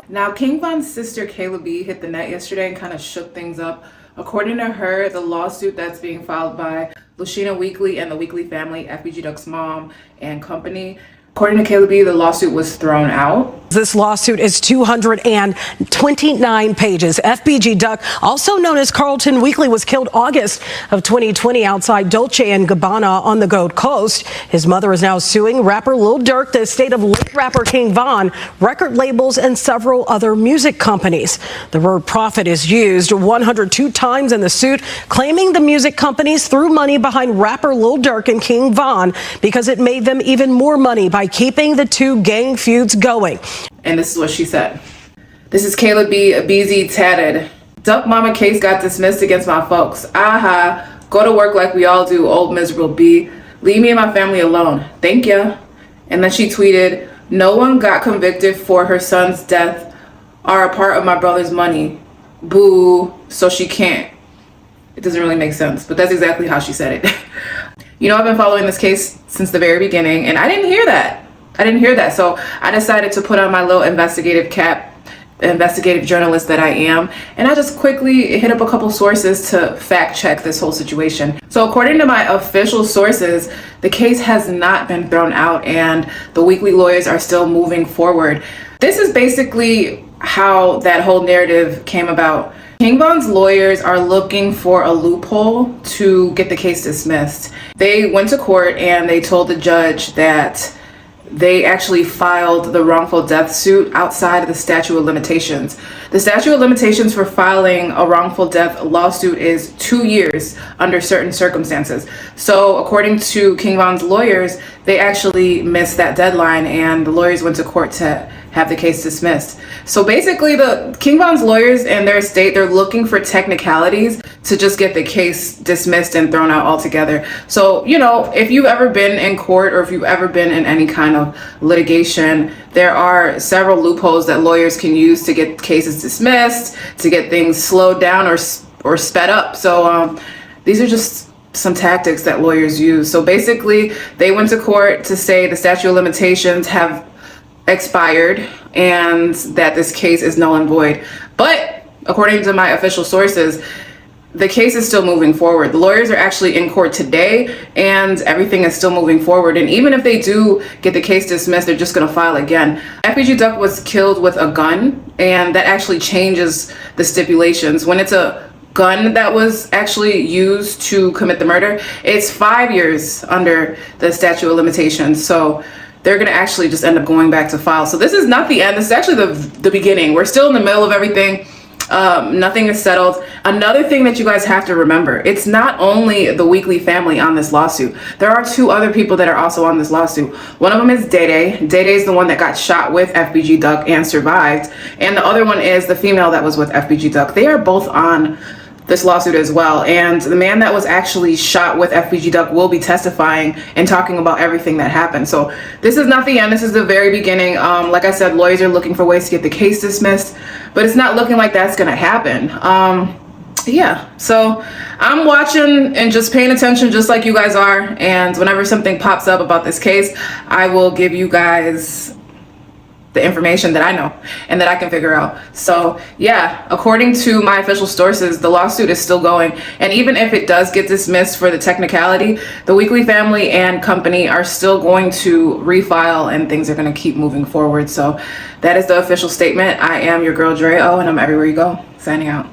Now, King Von's sister Kayla B hit the net yesterday and kind of shook things up. According to her, the lawsuit that's being filed by Lucina Weekly and the Weekly family, FBG Duck's mom and company, according to Kayla B, the lawsuit was thrown out. This lawsuit is 229 pages. FBG Duck, also known as Carlton Weekly, was killed August of 2020 outside Dolce & Gabbana on the Gold Coast. His mother is now suing rapper Lil Durk, the estate of late rapper King Von, record labels, and several other music companies. The word profit is used 102 times in the suit, claiming the music companies threw money behind rapper Lil Durk and King Von because it made them even more money by keeping the two gang feuds going. And this is what she said. This is Kayla B, BZ tatted. Duck mama case got dismissed against my folks. Aha, go to work like we all do, old miserable B. Leave me and my family alone. Thank ya. And then she tweeted, no one got convicted for her son's death are a part of my brother's money. Boo, so she can't. It doesn't really make sense, but that's exactly how she said it. You know, I've been following this case since the very beginning, and I didn't hear that. So I decided to put on my little investigative cap, investigative journalist that I am, and I just quickly hit up a couple sources to fact check this whole situation. So according to my official sources, the case has not been thrown out and the Weekly lawyers are still moving forward. This is basically how that whole narrative came about. King Von's lawyers are looking for a loophole to get the case dismissed. They went to court and they told the judge that they actually filed the wrongful death suit outside of the statute of limitations. The statute of limitations for filing a wrongful death lawsuit is 2 years under certain circumstances. So according to King Von's lawyers, they actually missed that deadline and the lawyers went to court to have the case dismissed. So basically the King Von's lawyers and their estate, they're looking for technicalities to just get the case dismissed and thrown out altogether. So, you know, if you've ever been in court or if you've ever been in any kind of litigation, there are several loopholes that lawyers can use to get cases dismissed, to get things slowed down or sped up. So these are just some tactics that lawyers use. So basically they went to court to say the statute of limitations have expired and that this case is null and void. But according to my official sources, the case is still moving forward. The lawyers are actually in court today and everything is still moving forward. And even if they do get the case dismissed, they're just gonna file again. FBG Duck was killed with a gun and that actually changes the stipulations. When it's a gun that was actually used to commit the murder, it's 5 years under the statute of limitations. So they're gonna actually just end up going back to file. So this is not the end, this is actually the beginning. We're still in the middle of everything. Nothing is settled. Another thing that you guys have to remember, it's not only the Weekly family on this lawsuit. There are 2 other people that are also on this lawsuit. One of them is Drea. Drea is the one that got shot with FBG Duck and survived. And the other one is the female that was with FBG Duck. They are both on this lawsuit as well. And the man that was actually shot with FBG Duck will be testifying and talking about everything that happened. So this is not the end, this is the very beginning. Like I said, lawyers are looking for ways to get the case dismissed, but it's not looking like that's gonna happen. Yeah, so I'm watching and just paying attention just like you guys are. And whenever something pops up about this case, I will give you guys the information that I know and that I can figure out. So yeah, according to my official sources, the lawsuit is still going. And even if it does get dismissed for the technicality, the Weekly family and company are still going to refile and things are going to keep moving forward. So that is the official statement. I am your girl Drea, and I'm everywhere you go. Signing out.